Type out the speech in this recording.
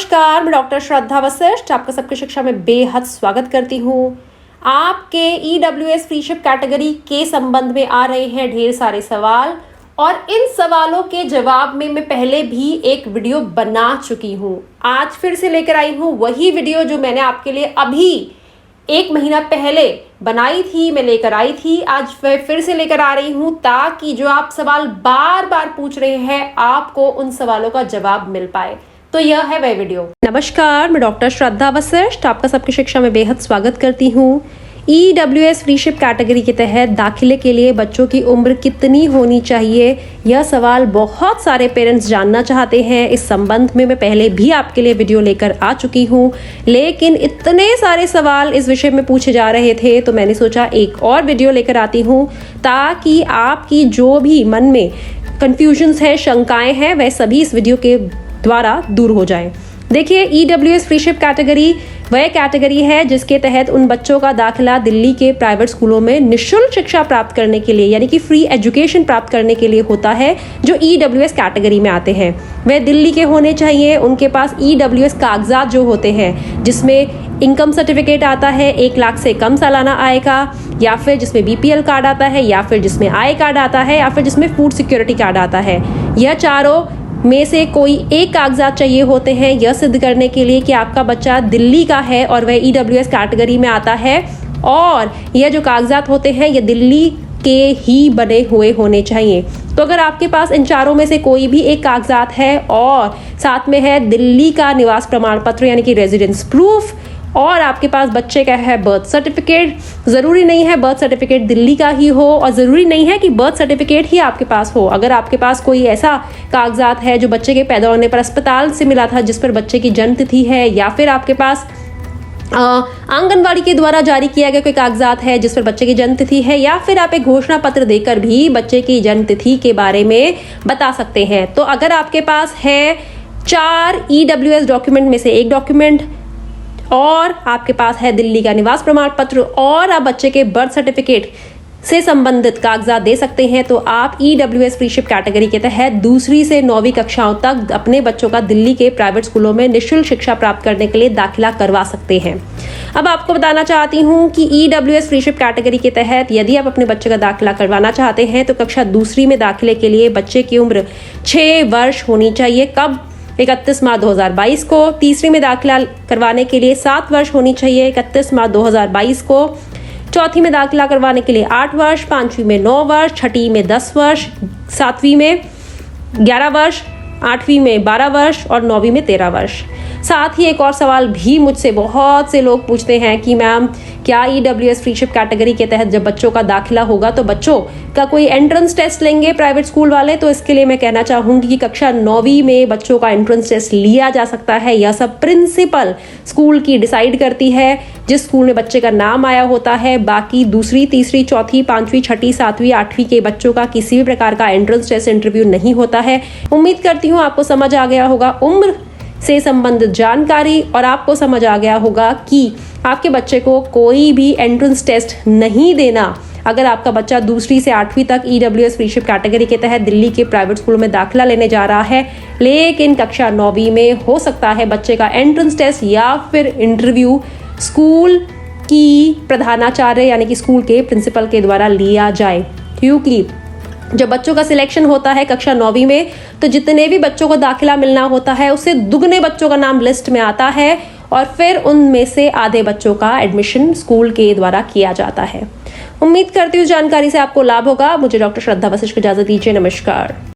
नमस्कार, मैं डॉक्टर श्रद्धा वशिष्ठ आपका सबकी शिक्षा में बेहद स्वागत करती हूँ। आपके EWS फ्रीशिप कैटेगरी के संबंध में आ रहे हैं ढेर सारे सवाल और इन सवालों के जवाब में मैं पहले भी एक वीडियो बना चुकी हूँ। आज फिर से लेकर आई हूँ वही वीडियो जो मैंने आपके लिए अभी 1 महीना पहले बनाई थी, मैं लेकर आई थी। आज फिर से लेकर आ रही हूँ ताकि जो आप सवाल बार बार पूछ रहे हैं आपको उन सवालों का जवाब मिल पाए। तो यह है वह वीडियो। नमस्कार, मैं डॉक्टर श्रद्धा वशिष्ठ आपका सबकी शिक्षा में बेहद स्वागत करती हूँ। EWS फ्रीशिप कैटेगरी के तहत दाखिले के लिए बच्चों की उम्र कितनी होनी चाहिए, यह सवाल बहुत सारे पेरेंट्स जानना चाहते हैं। इस संबंध में मैं पहले भी आपके लिए वीडियो लेकर आ चुकी हूँ, लेकिन इतने सारे सवाल इस विषय में पूछे जा रहे थे तो मैंने सोचा एक और वीडियो लेकर आती हूँ ताकि आपकी जो भी मन में कंफ्यूजन्स है, शंकाएं हैं, वह सभी इस वीडियो के द्वारा दूर हो जाए। देखिए, EWS फ्रीशिप कैटेगरी वह कैटेगरी है जिसके तहत उन बच्चों का दाखिला दिल्ली के प्राइवेट स्कूलों में निःशुल्क शिक्षा प्राप्त करने के लिए यानी कि फ्री एजुकेशन प्राप्त करने के लिए होता है। जो EWS कैटेगरी में आते हैं वह दिल्ली के होने चाहिए। उनके पास EWS कागजात जो होते हैं जिसमें इनकम सर्टिफिकेट आता है 1 लाख से कम सालाना आय का, या फिर जिसमें BPL कार्ड आता है, या फिर जिसमें आय कार्ड आता है, या फिर जिसमें फूड सिक्योरिटी कार्ड आता है। यह चारों में से कोई एक कागजात चाहिए होते हैं यह सिद्ध करने के लिए कि आपका बच्चा दिल्ली का है और वह EWS कैटेगरी में आता है। और यह जो कागजात होते हैं ये दिल्ली के ही बने हुए होने चाहिए। तो अगर आपके पास इन चारों में से कोई भी एक कागजात है और साथ में है दिल्ली का निवास प्रमाण पत्र यानी कि रेजिडेंस प्रूफ, और आपके पास बच्चे का है बर्थ सर्टिफिकेट, ज़रूरी नहीं है बर्थ सर्टिफिकेट दिल्ली का ही हो और ज़रूरी नहीं है कि बर्थ सर्टिफिकेट ही आपके पास हो। अगर आपके पास कोई ऐसा कागजात है जो बच्चे के पैदा होने पर अस्पताल से मिला था जिस पर बच्चे की जन्म तिथि है, या फिर आपके पास आंगनवाड़ी के द्वारा जारी किया गया कोई कागजात है जिस पर बच्चे की जन्म तिथि है, या फिर आप एक घोषणा पत्र देकर भी बच्चे की जन्म तिथि के बारे में बता सकते हैं। तो अगर आपके पास है 4 EWS डॉक्यूमेंट में से एक डॉक्यूमेंट और आपके पास है दिल्ली का निवास प्रमाण पत्र और आप बच्चे के बर्थ सर्टिफिकेट से संबंधित कागजात दे सकते हैं, तो आप EWS फ्रीशिप कैटेगरी के तहत 2री से 9वीं कक्षाओं तक अपने बच्चों का दिल्ली के प्राइवेट स्कूलों में निःशुल्क शिक्षा प्राप्त करने के लिए दाखिला करवा सकते हैं। अब आपको बताना चाहती हूँ कि EWS फ्रीशिप कैटेगरी के तहत यदि आप अपने बच्चे का दाखिला करवाना चाहते हैं तो कक्षा 2री में दाखिले के लिए बच्चे की उम्र 6 वर्ष होनी चाहिए। कब? 31 मार्च 2022 को। 3री में दाखिला करवाने के लिए 7 वर्ष होनी चाहिए, 31 मार्च 2022 को। 4थी में दाखिला करवाने के लिए 8 वर्ष, 5वीं में 9 वर्ष, 6ठी में 10 वर्ष, 7वीं में 11 वर्ष, 8वीं में 12 वर्ष और 9वीं में 13 वर्ष। साथ ही एक और सवाल भी मुझसे बहुत से लोग पूछते हैं कि मैम क्या EWS फ्रीशिप कैटेगरी के तहत जब बच्चों का दाखिला होगा तो बच्चों का कोई एंट्रेंस टेस्ट लेंगे प्राइवेट स्कूल वाले? तो इसके लिए मैं कहना चाहूँगी कि कक्षा 9वीं में बच्चों का एंट्रेंस टेस्ट लिया जा सकता है। यह सब प्रिंसिपल स्कूल की डिसाइड करती है, जिस स्कूल में बच्चे का नाम आया होता है। बाकी 2री, 3री, 4थी, 5वीं, 6ठी, 7वीं, 8वीं के बच्चों का किसी भी प्रकार का एंट्रेंस टेस्ट इंटरव्यू नहीं होता है। उम्मीद करती हूँ आपको समझ आ गया होगा उम्र से संबंधित जानकारी, और आपको समझ आ गया होगा कि आपके बच्चे को कोई भी एंट्रेंस टेस्ट नहीं देना अगर आपका बच्चा 2री से 8वीं तक EWS फ्रीशिप कैटेगरी के तहत दिल्ली के प्राइवेट स्कूलों में दाखिला लेने जा रहा है। लेकिन कक्षा 9वीं में हो सकता है बच्चे का एंट्रेंस टेस्ट या फिर इंटरव्यू स्कूल की प्रधानाचार्य यानी कि स्कूल के प्रिंसिपल के द्वारा लिया जाए, क्योंकि जब बच्चों का सिलेक्शन होता है कक्षा 9वीं में तो जितने भी बच्चों को दाखिला मिलना होता है उससे दुगने बच्चों का नाम लिस्ट में आता है और फिर उनमें से आधे बच्चों का एडमिशन स्कूल के द्वारा किया जाता है। उम्मीद करती हूँ जानकारी से आपको लाभ होगा। मुझे डॉक्टर श्रद्धा वशिष्ठ को इजाजत दीजिए। नमस्कार।